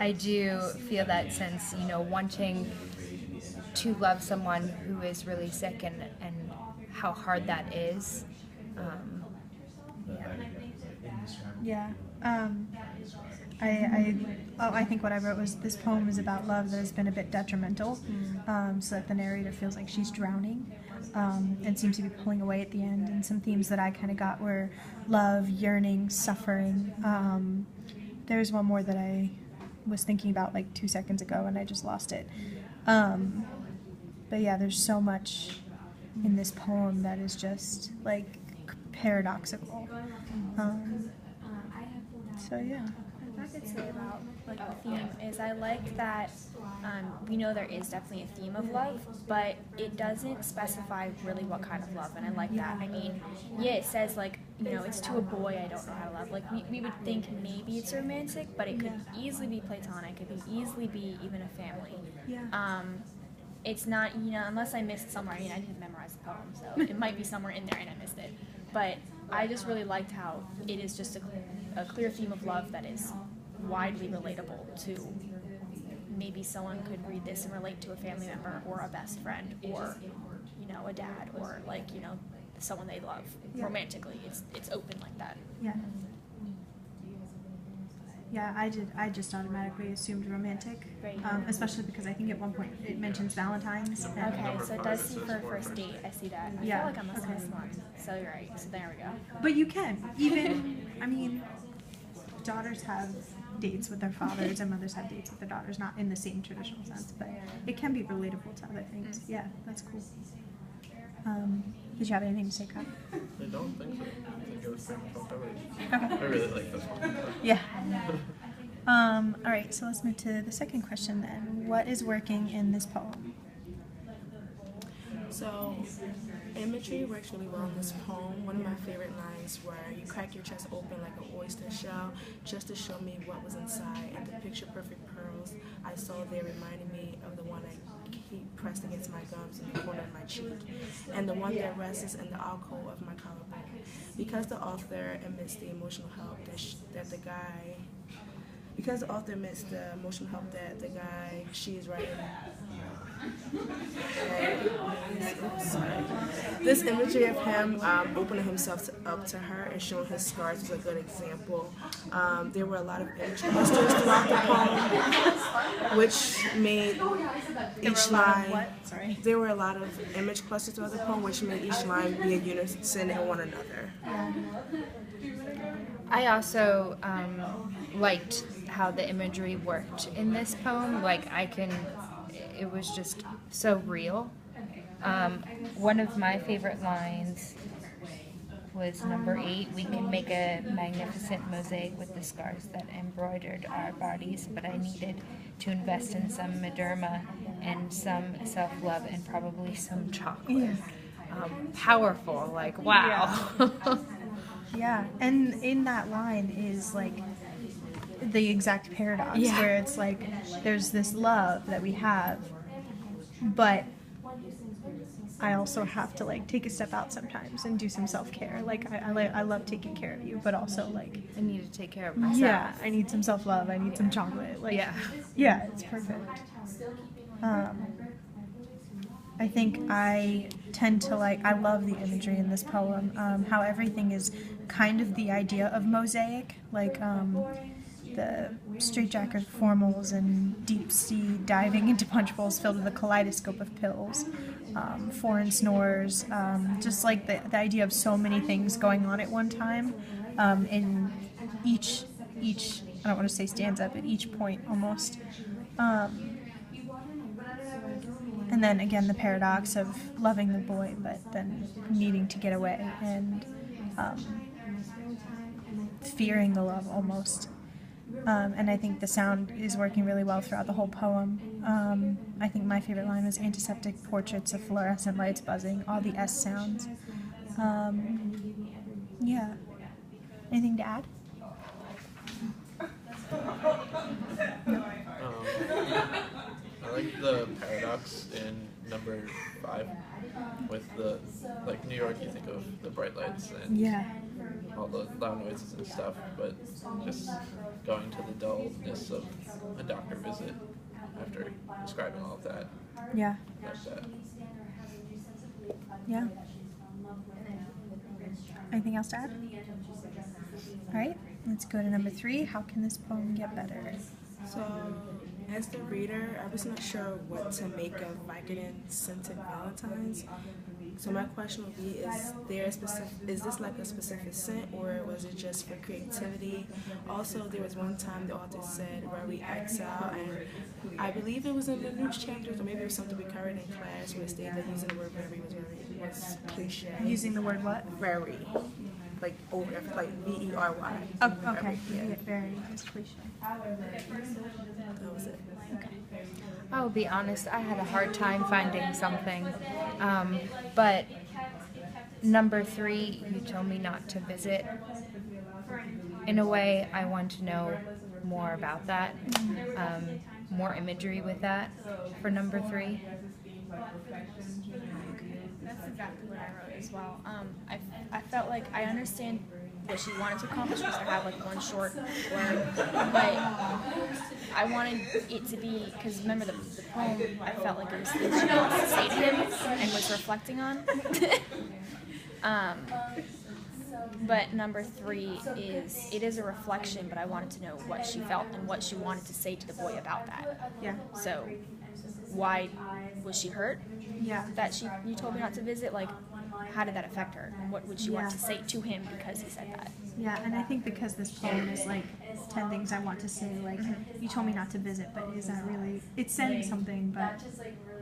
I do feel that sense, wanting to love someone who is really sick and how hard that is. Um, yeah. Yeah. Um, I think what I wrote was this poem is about love that has been a bit detrimental, so that the narrator feels like she's drowning, and seems to be pulling away at the end. And some themes that I kind of got were love, yearning, suffering. There's one more that I was thinking about like 2 seconds ago, and I just lost it. But yeah, there's so much in this poem that is just like paradoxical. So yeah. What I could say about like the theme is I like that we know there is definitely a theme of love, but it doesn't specify really what kind of love, and I like that. I mean, yeah, it says like, it's to a boy I don't know how to love. Like we would think maybe it's romantic, but it could easily be platonic. It could easily be even a family. Yeah. It's not, unless I missed somewhere. I mean, I didn't memorize the poem, so it might be somewhere in there and I missed it. But I just really liked how it is just a clear theme of love that is widely relatable to maybe someone could read this and relate to a family member or a best friend or, a dad or someone they love romantically. It's open like that. Yeah. Yeah, I just automatically assumed romantic, Right. Especially because I think at one point it mentions Valentine's. And Okay, so it does see for a first date. I see that. I Yeah, feel like I must have okay. missed one. So you're right. So there we go. But you can even. I mean, daughters have dates with their fathers, and mothers have dates with their daughters. Not in the same traditional sense, but it can be relatable to other things. Yeah, that's cool. Did you have anything to say, Kyle? I don't think so. I think it was pretty much covered. Okay. I really like this one. Yeah. All right, so let's move to the second question then. What is working in this poem? So, imagery works really well in this poem. One of my favorite lines where you crack your chest open like an oyster shell just to show me what was inside, and the picture perfect pearls I saw there reminded me of the one I keep pressed against my gums in the corner of my cheek, and the one that rests in the alcove of my collarbone. Because the author admits the emotional help that the guy she is writing. This imagery of him opening himself up to her and showing his scars is a good example. There were a lot of image clusters throughout the poem, which made each line. There were a lot of image clusters throughout the poem, which made each line be a unison in one another. I also liked how the imagery worked in this poem. It was just so real. One of my favorite lines was number 8. We can make a magnificent mosaic with the scars that embroidered our bodies, but I needed to invest in some Mederma and some self-love and probably some chocolate. Powerful, like, wow. Yeah, and in that line is like the exact paradox where it's like there's this love that we have, but I also have to like take a step out sometimes and do some self-care. Like I love taking care of you, but also like I need to take care of myself. Yeah, I need some self-love. I need some chocolate. Like yeah, it's perfect. I think I tend to I love the imagery in this poem, how everything is kind of the idea of mosaic, like the straitjacket formals and deep sea diving into punch bowls filled with a kaleidoscope of pills, foreign snores, just like the idea of so many things going on at one time, in each, I don't want to say stanza, but each point almost. And then again, the paradox of loving the boy, but then needing to get away and fearing the love almost. And I think the sound is working really well throughout the whole poem. I think my favorite line was antiseptic portraits of fluorescent lights buzzing, all the S sounds. Yeah. Anything to add? No. I like the paradox in number 5 with the, New York, you think of the bright lights and all the loud noises and stuff, but just going to the dullness of a her visit after describing all of that. Yeah. That Yeah. Anything else to add? All right, let's go to number 3. How can this poem get better? So, as the reader, I was not sure what to make of Vicodin scented Valentines. So my question would be: is this like a specific scent, or was it just for creativity? Also, there was one time the author said where we exile, and I believe it was in the news chapters, or maybe it was something we covered in class, where it stated that using the word very was cliche. Using the word what? Very, like over, like Very. Oh, okay. Yeah. Very is cliche. That was it. Okay. I'll be honest, I had a hard time finding something. But number 3, you told me not to visit. In a way, I want to know more about that. More imagery with that for number 3. That's exactly what I wrote as well. I felt like I understand what she wanted to accomplish was to have like one short word, but I wanted it to be, because remember the poem, I felt like it was things she wanted to say to him and was reflecting on. But number 3 is a reflection, but I wanted to know what she felt and what she wanted to say to the boy about that. Yeah. So why was she hurt Yeah. that you told me not to visit? Like, how did that affect her? And what would she want to say to him because he said that? Yeah, and I think because this poem is like 10 things I want to say, like, you told me not to visit, but is that really, it's saying something, but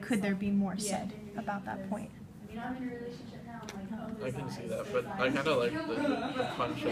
could there be more said about that point? I can see that, but I kind of like the punch of